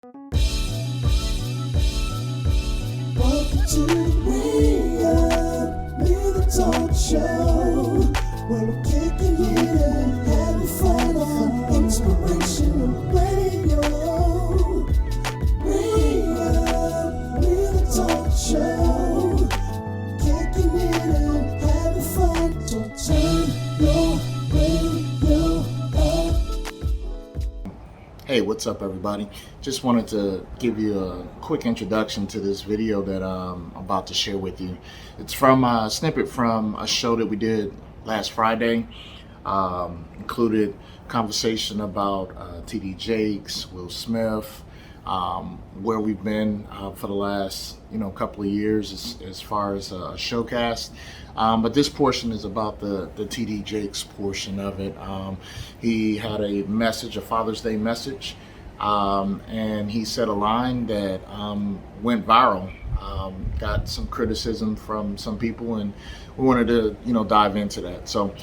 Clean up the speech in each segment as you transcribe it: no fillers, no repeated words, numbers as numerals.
Welcome to Way Up, the talk show, where we're kicking it and having fun on inspirational radio. Way Up, the talk show, kicking it and having fun, so turn your radio up. Hey, what's up everybody? Just wanted to give you a quick introduction to this video that I'm about to share with you. It's from a snippet from a show that we did last Friday. Included conversation about TD Jakes, Will Smith, where we've been for the last couple of years as far as a showcast. But this portion is about the TD Jakes portion of it. He had a message, a Father's Day message, and he said a line that went viral. Got some criticism from some people, and we wanted to dive into that. So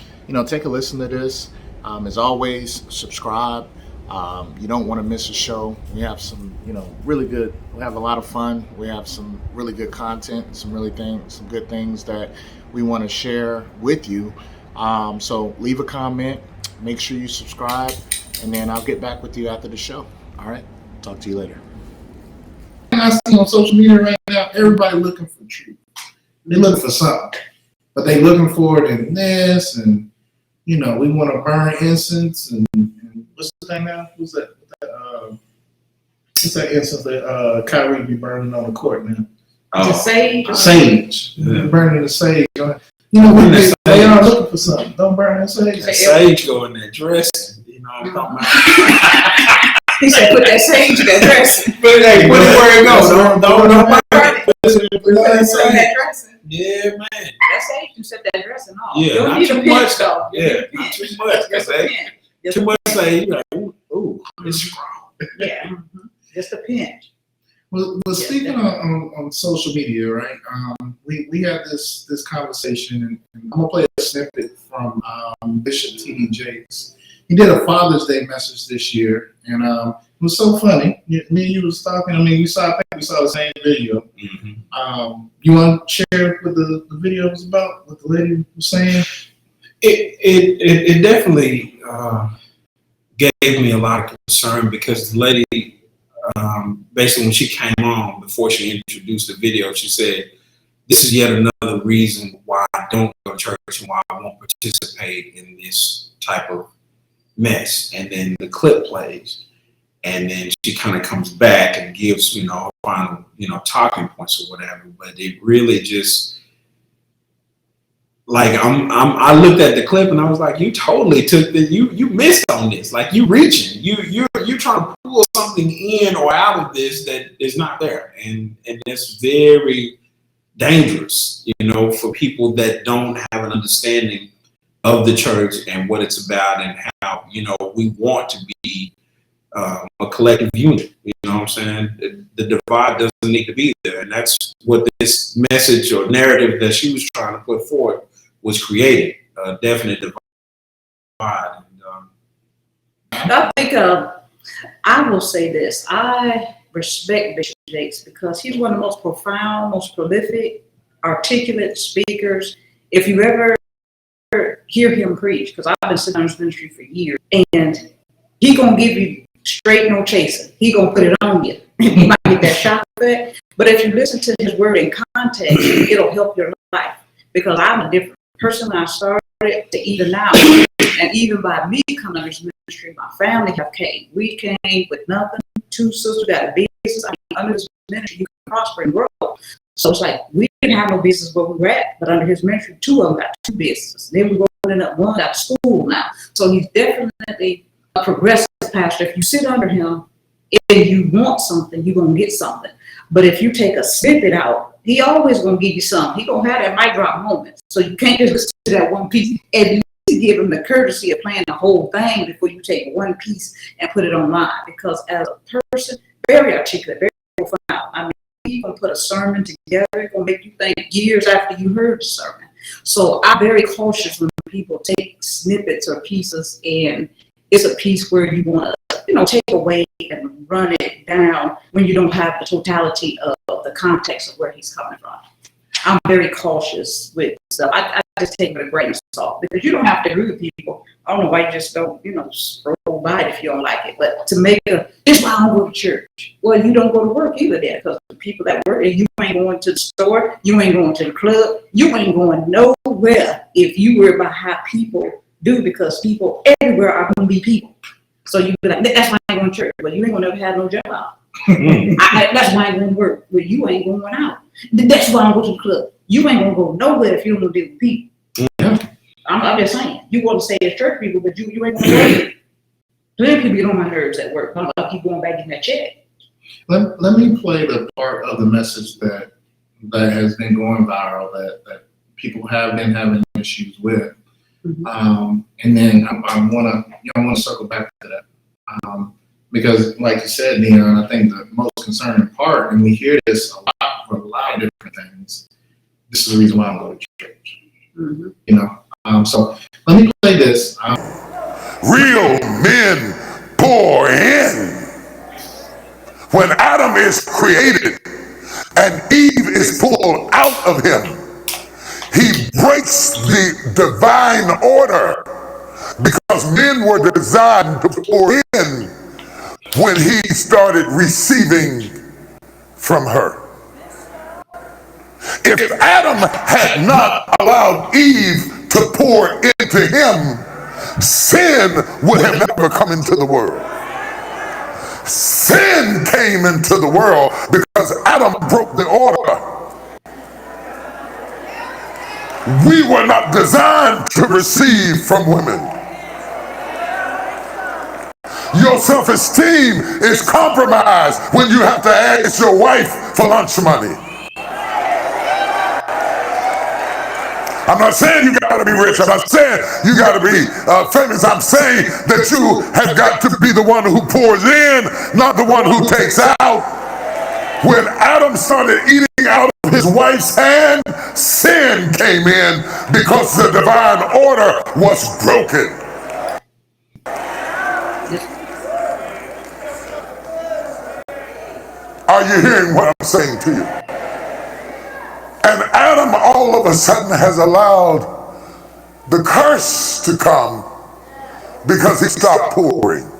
take a listen to this. As always, subscribe. You don't want to miss a show. We have some really good, we have a lot of fun. We have some really good content, some good things that we want to share with you. So leave a comment, make sure you subscribe, and then I'll get back with you after the show. All right, talk to you later. I see on social media right now, everybody looking for truth. They're looking for something, but they looking for it in this, and we want to burn incense and what's the thing now? What's that? What's that incense that Kyrie be burning on the court now? The sage. Sage. Yeah. Burning the sage. They are looking for something. Don't burn that sage. That sage go in that dress. I'm talking about. He said, "Put that sage in that dress." Put it where it goes. Don't burn it. Put that sage. Dressing. Yeah, man. That sage you set that dressing off. Yeah, you don't not need too a pinch, much though. Yeah, not too much. Just a pinch. Too much say, ooh, it's strong. Yeah, just a pinch. Well, speaking on social media, right? We had this conversation, and I'm gonna play a snippet from Bishop T.D. Jakes. He did a Father's Day message this year, and it was so funny. Me and you was talking. I think we saw the same video. Mm-hmm. You want to share what the video was about? What the lady was saying? It definitely gave me a lot of concern because the lady, basically when she came on, before she introduced the video, she said, "This is yet another reason why I don't go to church and why I won't participate in this type of mess." And then the clip plays, and then she kind of comes back and gives her final talking points or whatever. But it really just, like, I looked at the clip and I was like, you totally took you missed on this. Like, you reaching, you're trying to pull something in or out of this that is not there, and it's very dangerous, for people that don't have an understanding of the church and what it's about, and how we want to be a collective unit. You know what I'm saying? The divide doesn't need to be there, and that's what this message or narrative that she was trying to put forward was creating, a definite divide. I think I will say this. I respect Bishop Jakes because he's one of the most profound, most prolific, articulate speakers. If you ever hear him preach, because I've been sitting on his ministry for years, and he gonna give you straight, no chaser. He gonna put it on you. You might get that shock effect, but if you listen to his word in context, it'll help your life. Because I'm a different person when I started to even now, and even by me coming under his ministry, my family have came. We came with nothing. 2 sisters got a business. Under his ministry, you can prosper and grow. So it's like we didn't have no business where we were at, but under his ministry, 2 of them got 2 businesses. Then we were opening up one out of school now. So he's definitely a progressive pastor. If you sit under him and you want something, you're gonna get something. But if you take a snippet out, he always gonna give you something. He gonna have that mic drop moment. So you can't just listen to that one piece. At least give him the courtesy of playing the whole thing before you take one piece and put it online. Because as a person, very articulate, very profound. I mean, he's gonna put a sermon together. It's gonna make you think years after you heard the sermon. So I'm very cautious when people take snippets or pieces, and it's a piece where you want to take away and run it down when you don't have the totality of the context of where he's coming from. I'm very cautious with stuff. I just take it with a grain of salt because you don't have to agree with people. I don't know why you just don't, scroll by it if you don't like it. But to make this why I don't go to church. Well, you don't go to work either there because the people that work there, you ain't going to the store, you ain't going to the club, you ain't going nowhere if you worry about how people do because people everywhere are going to be people. So you be like, that's why I ain't going to church. But you ain't going to never have no job. That's why I ain't going to work. Well, you ain't going out. That's why I go to the club. You ain't going to go nowhere if you don't deal with people. I'm just saying, you want to say as church people, but you ain't going to work. Plenty of people get on my nerves at work. I'll keep going back getting that check. Let me play the part of the message that has been going viral that people have been having issues with. Mm-hmm. And then I want to circle back to that because, like you said, Neon, I think the most concerning part, and we hear this a lot for a lot of different things. This is the reason why I'm going to church. Mm-hmm. So let me play this. Real men pour in. When Adam is created and Eve is pulled out of him, he breaks the divine order because men were designed to pour in when he started receiving from her. If Adam had not allowed Eve to pour into him, sin would have never come into the world. Sin came into the world because Adam broke the order. We were not designed to receive from women. Your self-esteem is compromised when you have to ask your wife for lunch money. I'm not saying you gotta be rich. I'm not saying you gotta be famous. I'm saying that you have got to be the one who pours in, not the one who takes out. When Adam started eating out of his wife's hand, sin came in because the divine order was broken. Are you hearing what I'm saying to you? And Adam all of a sudden has allowed the curse to come because he stopped pouring.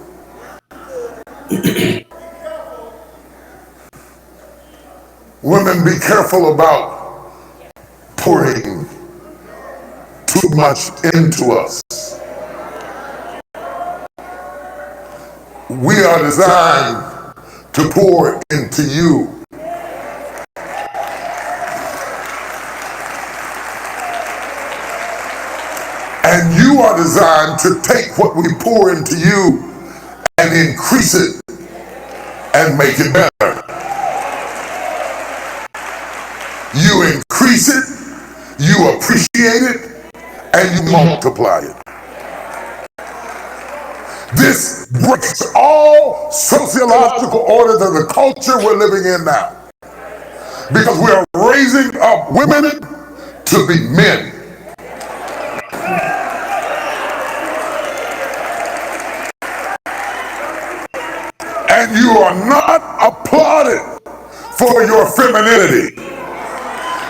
Women, be careful about pouring too much into us. We are designed to pour into you. And you are designed to take what we pour into you and increase it and make it better. You increase it, you appreciate it, and you multiply it. This breaks all sociological orders of the culture we're living in now. Because we are raising up women to be men. And you are not applauded for your femininity.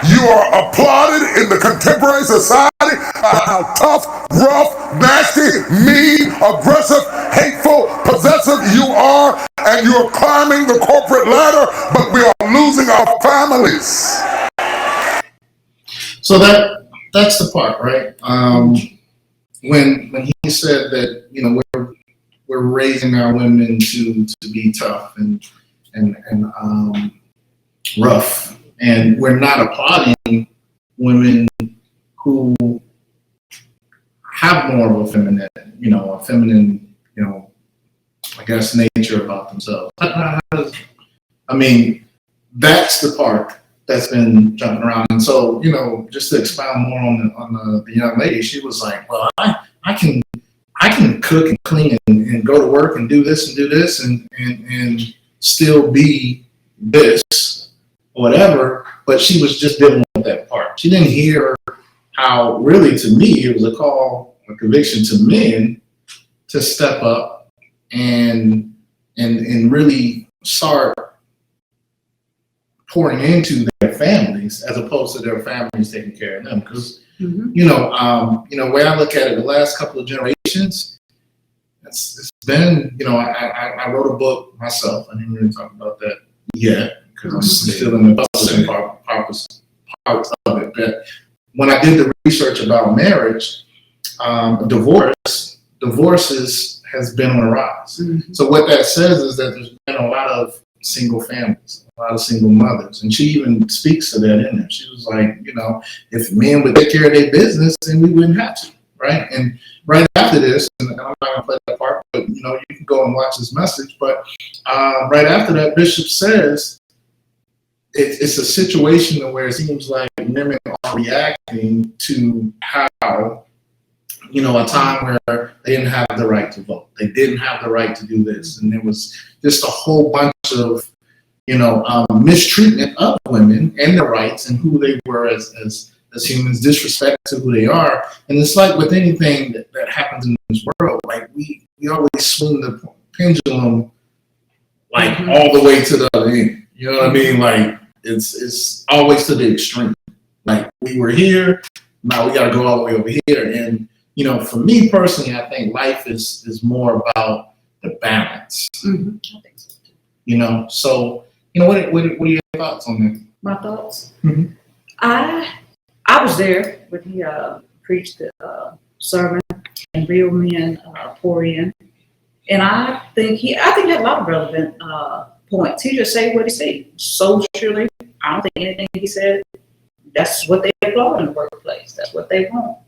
You are applauded in the contemporary society for how tough, rough, nasty, mean, aggressive, hateful, possessive you are, and you're climbing the corporate ladder, but we are losing our families. So that's the part, right? When he said that, we're raising our women to be tough and rough. And we're not applauding women who have more of a feminine, I guess, nature about themselves. I mean, that's the part that's been jumping around. And so, just to expound more on the young lady, she was like, well, I can cook and clean and go to work and do this and still be this. Whatever, but she was just dealing with that part. She didn't hear how, really, to me, it was a call, a conviction to men to step up and and really start pouring into their families as opposed to their families taking care of them. Because way I look at it, the last couple of generations, it's been, I wrote a book myself. I didn't really talk about that yet because I'm still in the publishing part of it. But when I did the research about marriage, divorces has been on a rise. Mm-hmm. So what that says is that there's been a lot of single families, a lot of single mothers. And she even speaks to that in there. She was like, if men would take care of their business, then we wouldn't have to, right? And right after this, and I'm not going to play that part, but, you can go and watch this message. But right after that, Bishop says it's a situation where it seems like women are reacting to how, a time where they didn't have the right to vote. They didn't have the right to do this. And there was just a whole bunch of, mistreatment of women and their rights and who they were as humans, disrespect to who they are. And it's like with anything that happens in this world, like we always swing the pendulum like all the way to the other end. You know what I mean? Like it's always to the extreme. Like we were here, now we gotta go all the way over here. And for me personally, I think life is more about the balance. Mm-hmm. I think so too. So what are your thoughts on that? My thoughts? Mm-hmm. I was there when he preached the sermon and real men pour in, and I think he had a lot of relevant points. He just said what he said. Socially, I don't think anything he said. That's what they applaud in the workplace. That's what they want.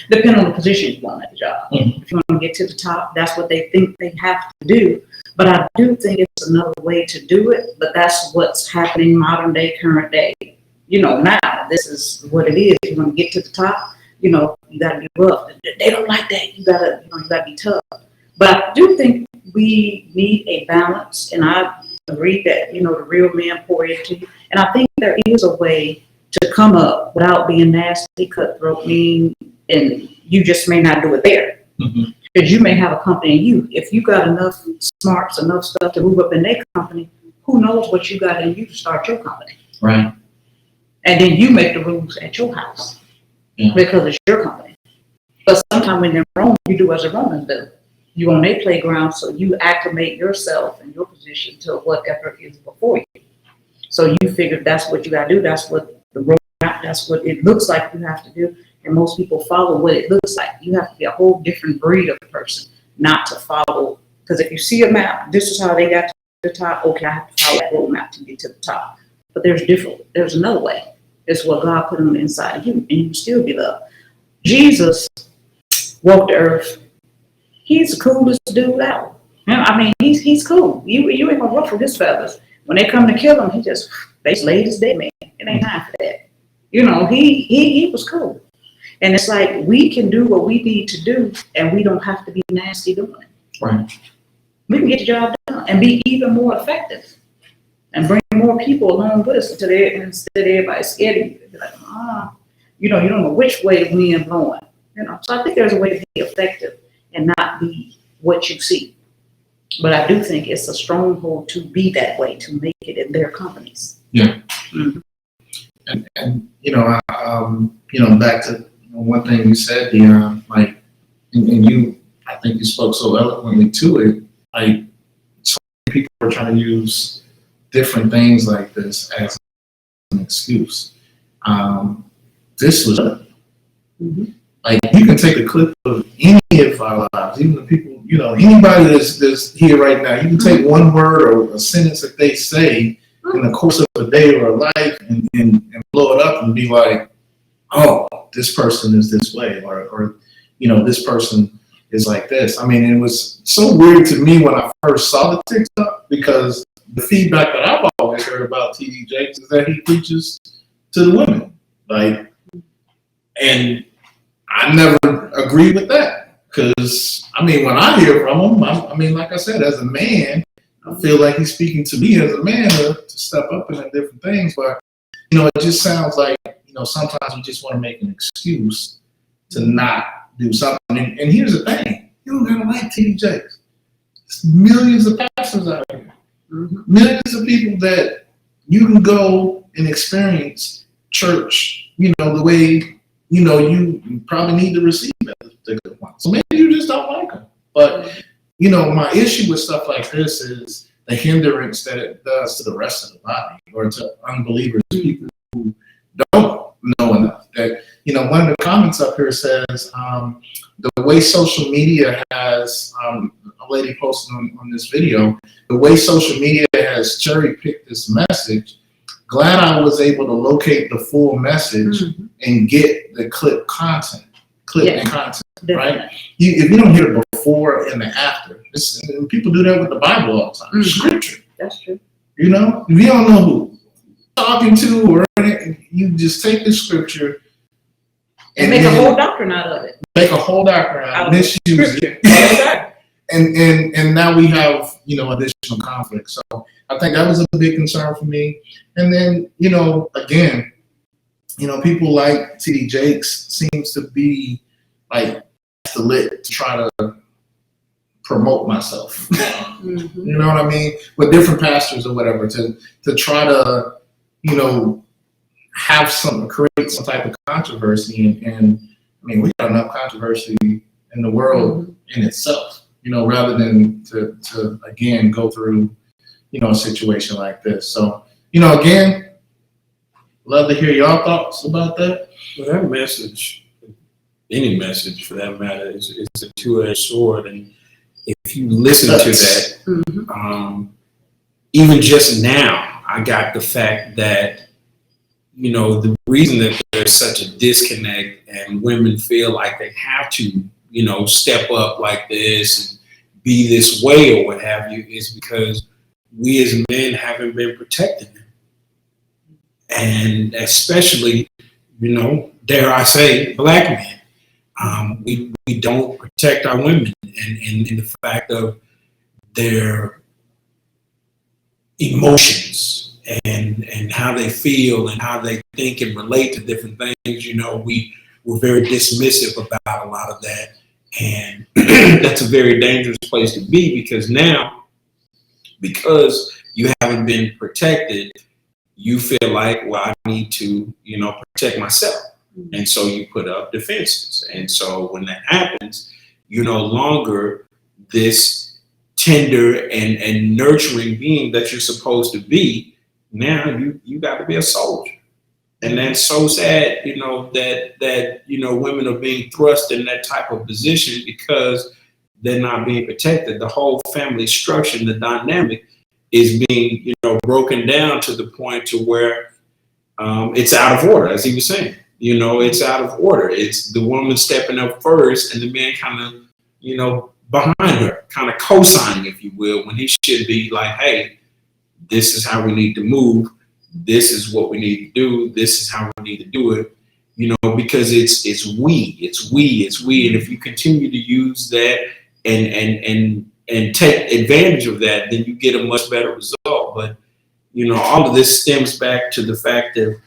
Depending on the position you want at the job. Mm-hmm. If you want to get to the top, that's what they think they have to do. But I do think it's another way to do it. But that's what's happening modern day, current day. Now this is what it is. You want to get to the top, you got to be rough. They don't like that. You gotta be tough. But I do think we need a balance, and I agree that the real men pour into you. And I think there is a way to come up without being nasty, cutthroat, mean, and you just may not do it there. Mm-hmm. Because you may have a company if you got enough smarts, enough stuff to move up in their company, who knows what you got in you to start your company. Right. And then you make the rules at your house because it's your company. But sometimes when they're wrong, you do as the Romans do. You on their playground, so you acclimate yourself and your position to whatever is before you. So you figure that's what you got to do. That's what the road, that's what it looks like you have to do. And most people follow what it looks like. You have to be a whole different breed of person not to follow. Because if you see a map, this is how they got to the top. Okay, I have to follow that road map to get to the top. But there's another way. It's what God put on the inside of you, and you can still be loved. Jesus walked the earth. He's the coolest dude out. I mean, he's cool. You ain't gonna ruffle his feathers. When they come to kill him, they laid his dead man. It ain't time for that. He was cool. And it's like we can do what we need to do, and we don't have to be nasty doing it. Right. We can get the job done and be even more effective, and bring more people along with us instead of everybody scared of you. They're like, you don't know which way the wind blowing. So I think there's a way to be effective and not be what you see. But I do think it's a stronghold to be that way, to make it in their companies. Yeah. Mm-hmm. And back to one thing you said, Dion, like, and you, I think you spoke so eloquently to it. Like, so many people are trying to use different things like this as an excuse. This was, like, you can take a clip of any of our lives, even the people, anybody that's here right now. You can take one word or a sentence that they say in the course of a day or a life and blow it up and be like, oh, this person is this way, or this person is like this. I mean, it was so weird to me when I first saw the TikTok, because the feedback that I've always heard about T.D. Jakes is that he preaches to the women, like, and I never agree with that, because I mean, when I hear from him, I mean, like I said, as a man, I feel like he's speaking to me as a man to step up in different things, but it just sounds like sometimes we just want to make an excuse to not do something. And here's the thing: you don't gotta like T.D. Jakes. There's millions of pastors out here. Millions of people that you can go and experience church, the way, you probably need to receive at this particular point. So maybe you just don't like them. But, my issue with stuff like this is the hindrance that it does to the rest of the body or to unbelievers, people who don't know enough. That, one of the comments up here says, the way social media has, a lady posted on this video, the way social media has cherry picked this message, glad I was able to locate the full message and get the clip content, and content, right? If you don't hear the before and the after, people do that with the Bible all the time, scripture. That's true. If you don't know who you're talking to or anything, you just take the scripture And make a whole doctrine out of it. Make a whole doctrine out of it, misuse it. And now we have, additional conflict. So I think that was a big concern for me. And then, again, people like T.D. Jakes seems to be like the lit to try to promote myself. You know what I mean? With different pastors or whatever, to try to, create some type of controversy. And I mean, we got enough controversy in the world in itself, rather than to again go through, a situation like this. So, again, love to hear y'all thoughts about that. Well, that message, any message for that matter, is a two-edged sword. And if you listen to that, even just now, I got the fact that, the reason that there's such a disconnect and women feel like they have to, step up like this and be this way or what have you is because we as men haven't been protecting them. And especially, dare I say, Black men. We don't protect our women in the fact of their emotions and how they feel and how they think and relate to different things. We're very dismissive about a lot of that. And that's a very dangerous place to be because now, because you haven't been protected, you feel like, well, I need to, protect myself. And so you put up defenses. And so when that happens, you're no longer this tender and nurturing being that you're supposed to be. Now you got to be a soldier. And that's so sad, that women are being thrust in that type of position because they're not being protected. The whole family structure and the dynamic is being, broken down to the point to where it's out of order, as he was saying. It's out of order. It's the woman stepping up first and the man kind of, behind her, kind of co-signing, if you will, when he should be like, hey, this is how we need to move. This is what we need to do. This is how we need to do it, because it's we. And if you continue to use that and take advantage of that, then you get a much better result. But, all of this stems back to the fact that,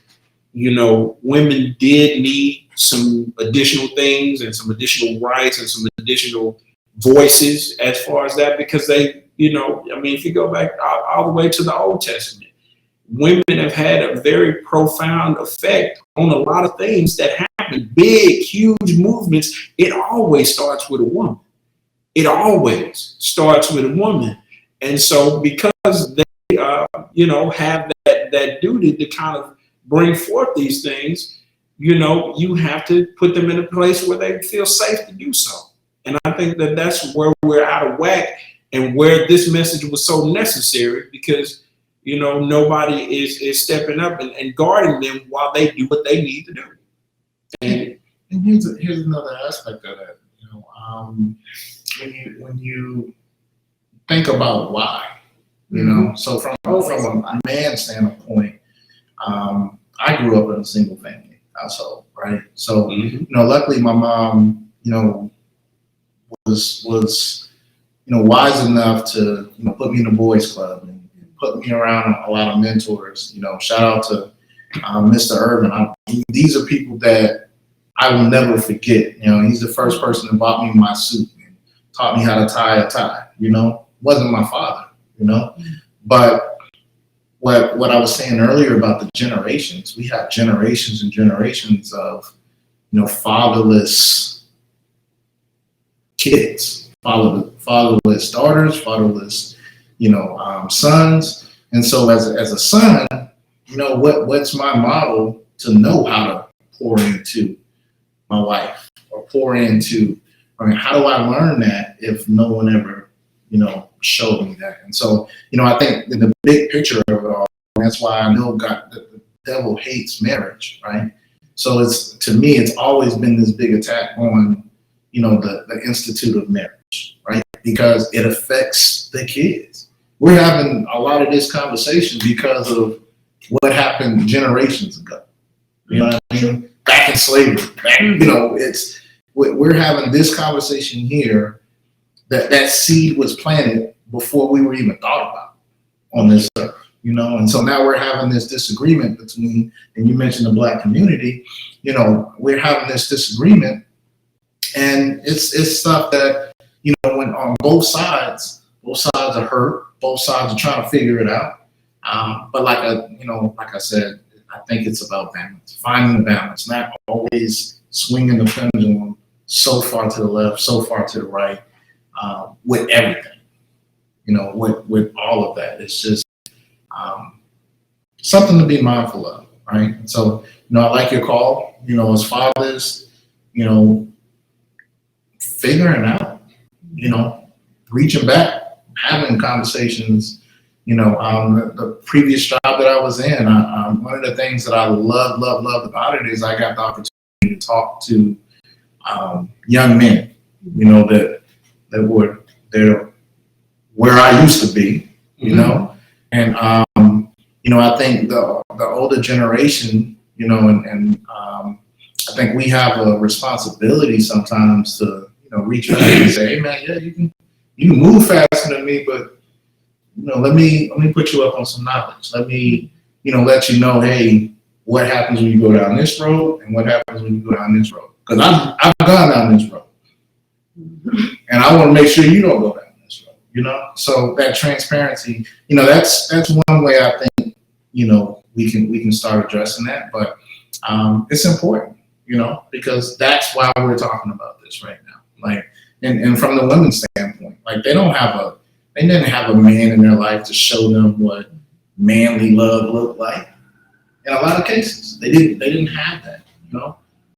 women did need some additional things and some additional rights and some additional voices as far as that, because they, if you go back all the way to the Old Testament, women have had a very profound effect on a lot of things that happen, big, huge movements. It always starts with a woman. It always starts with a woman. And so because they, have that duty to kind of bring forth these things, you have to put them in a place where they feel safe to do so. And I think that that's where we're out of whack and where this message was so necessary because, nobody is stepping up and guarding them while they do what they need to do. And here's another aspect of that. When you think about why, so from a man standpoint, I grew up in a single family household, right? So, luckily my mom, was wise enough to, put me in the boys club and put me around a lot of mentors. Shout out to Mr. Irvin. These are people that I will never forget. He's the first person that bought me my suit and taught me how to tie a tie. Wasn't my father, But what I was saying earlier about the generations, we have generations and generations of, fatherless kids, fatherless daughters, fatherless, sons. And so as a son, what's my model to know how to pour into my wife or pour into, how do I learn that if no one ever, showed me that? And so, I think in the big picture of it all, that's why I know the devil hates marriage, right? So to me, it's always been this big attack on, the institute of marriage, right? Because it affects the kids. We're having a lot of this conversation because of what happened generations ago. You know what I mean? Back in slavery, we're having this conversation here that seed was planted before we were even thought about on this earth, and so now we're having this disagreement between, and you mentioned the Black community, we're having this disagreement, and it's stuff that, when on both sides are hurt, both sides are trying to figure it out. But like I said, I think it's about balance, finding the balance, not always swinging the pendulum so far to the left, so far to the right, with everything, with all of that. It's just something to be mindful of, right? So, I like your call, as fathers, figuring out, reaching back, having conversations. The previous job that I was in, one of the things that I loved about it is I got the opportunity to talk to young men, that were there where I used to be, and I think the older generation, and I think we have a responsibility sometimes to reach out and say, hey man, yeah, you can move faster than me, but let me put you up on some knowledge. Let me let you know, hey, what happens when you go down this road and what happens when you go down this road, because I've gone down this road. And I want to make sure you don't go down this road, So that transparency, that's one way I think, we can start addressing that. But it's important, because that's why we're talking about this right now. Like, and from the women's standpoint, like they didn't have a man in their life to show them what manly love looked like. In a lot of cases, they didn't have that,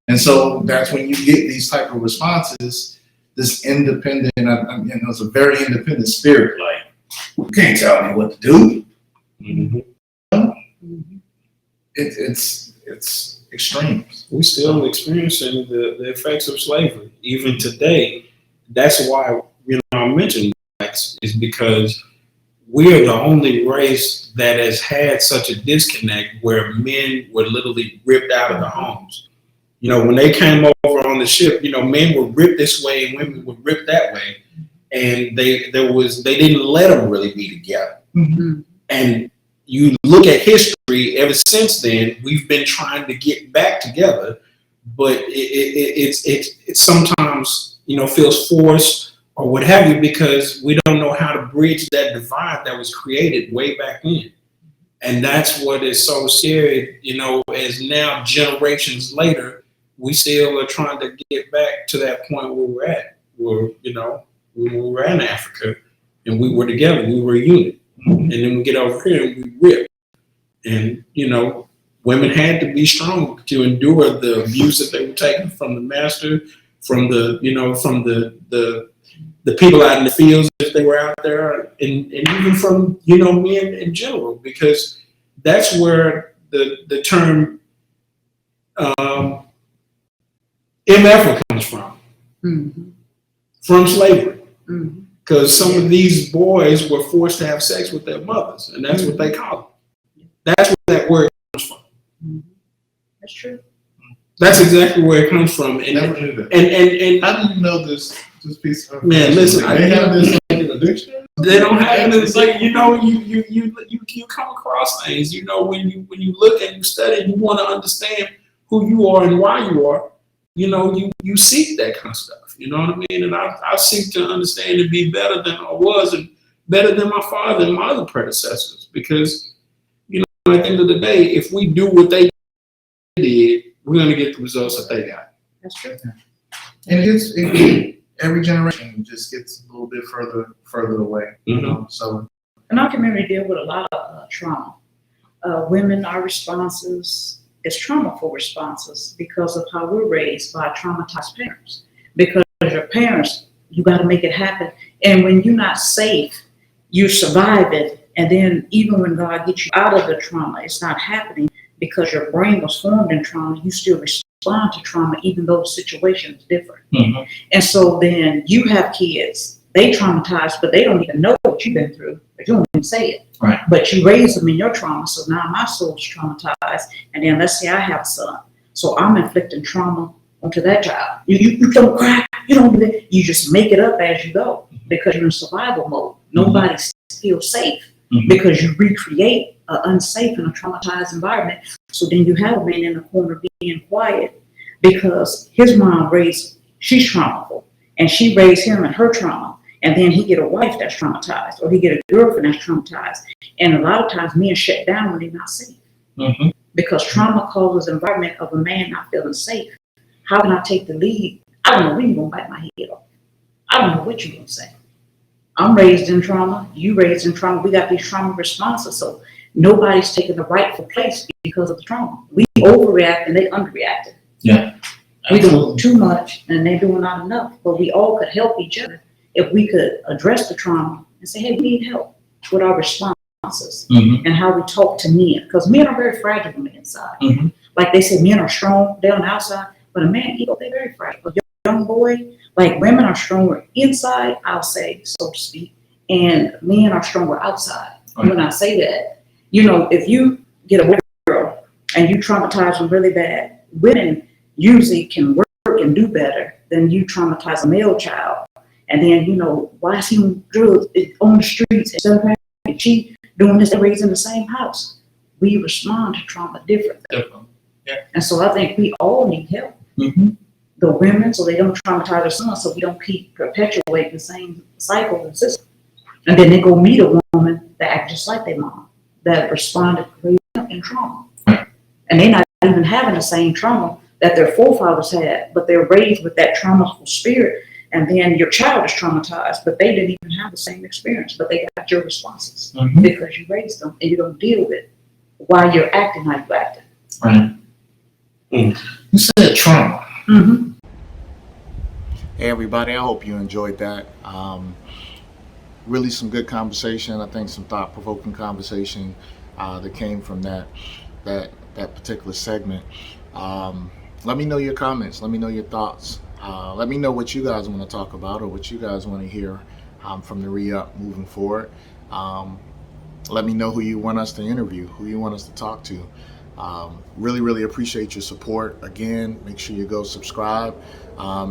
And so that's when you get these type of responses. This independent, it's a very independent spirit. Like, you can't tell me what to do. Mm-hmm. It's extremes. We're still experiencing the effects of slavery even today. That's why I mentioned blacks, is because we are the only race that has had such a disconnect where men were literally ripped out of the homes. When they came over on the ship, men were ripped this way and women were ripped that way, and they didn't let them really be together. Mm-hmm. And you look at history, ever since then, we've been trying to get back together, but it sometimes feels forced or what have you, because we don't know how to bridge that divide that was created way back then. And that's what is so scary, as now generations later, we still are trying to get back to that point where we're at, where, we were in Africa and we were together, we were a unit. And then we get over here and we rip. And, women had to be strong to endure the abuse that they were taking from the master, from the people out in the fields if they were out there, and even from, men in general, because that's where the term MF comes from, from slavery. Because some of these boys were forced to have sex with their mothers, and that's what they call it. That's where that word comes from. That's true. That's exactly where it comes from. And Never knew that. And How do you know this piece of man, listen, they have this in a dictionary? They don't have it. It's like, you come across things. When you look and you study, and you want to understand who you are and why you are. You seek that kind of stuff. You know what I mean? And I seek to understand and be better than I was, and better than my father and my other predecessors, because, you know, at the end of the day, if we do what they did, we're going to get the results that they got. That's true. And every generation just gets a little bit further away. You know, so And our community deal with a lot of trauma. Women, our responses is traumaful responses because of how we're raised by traumatized parents. Because your parents, you got to make it happen. And when you're not safe, you survive it. And then even when God gets you out of the trauma, it's not happening because your brain was formed in trauma. You still respond to trauma, even though the situation is different. And so then you have kids, they traumatized, but they don't even know what you've been through. But you don't even say it. Right. But you raise them in your trauma. So now my soul's traumatized. And then let's say I have a son. So I'm inflicting trauma onto that child. You don't cry. You don't do that. You just make it up as you go because you're in survival mode. Nobody feels safe because you recreate an unsafe and a traumatized environment. So then you have a man in the corner being quiet because his mom she's traumaful, and she raised him in her trauma. And then he get a wife that's traumatized, or he get a girlfriend that's traumatized. And a lot of times men shut down when they're not safe. Because trauma causes an environment of a man not feeling safe. How can I take the lead? I don't know when you're going to bite my head off. I don't know what you're going to say. I'm raised in trauma. You raised in trauma. We got these trauma responses. So nobody's taking the rightful place because of the trauma. We overreact and they underreacted. yeah, We do too much and they're doing not enough. But we all could help each other if we could address the trauma and say, hey, we need help with our responses and how we talk to men. Because men are very fragile on the inside. Like they say, men are strong, they're on the outside. But a man, they're very fragile. A young boy, like women are stronger inside, I'll say, so to speak, and men are stronger outside. When I say that, you know, if you get a girl and you traumatize them really bad, women usually can work and do better than you traumatize a male child. And then, you know, why is he on drugs on the streets instead of cheat, doing this, raised in the same house? We respond to trauma differently. definitely. Yeah. And so I think we all need help. The women, so they don't traumatize their sons, so we don't keep perpetuating the same cycle and system. And then they go meet a woman that act just like their mom, that responded in trauma. And they're not even having the same trauma that their forefathers had, but they're raised with that traumaful spirit. And then your child is traumatized, but they didn't even have the same experience, but they got your responses because you raised them and you don't deal with it while you're acting how you acting. Right. You said trauma. Hey everybody, I hope you enjoyed that. Really some good conversation. I think some thought-provoking conversation that came from that particular segment. Let me know your comments. Let me know your thoughts. Let me know what you guys want to talk about or what you guys want to hear from the Re-Up moving forward. Let me know who you want us to interview, who you want us to talk to. Really appreciate your support. Again, make sure you go subscribe.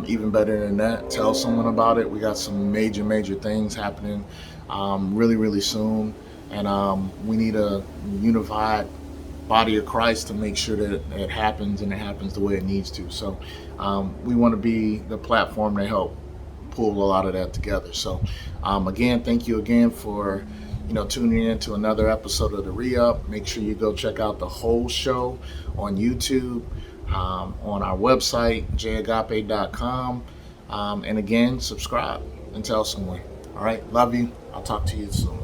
Even better than that, tell someone about it. We got some major things happening really soon. And we need a unified body of Christ to make sure that it happens and it happens the way it needs to. So we want to be the platform to help pull a lot of that together. So again, thank you again for tuning in to another episode of the Re-Up. Make sure you go check out the whole show on YouTube, on our website, jagape.com. And again, subscribe and tell someone. All right, love you. I'll talk to you soon.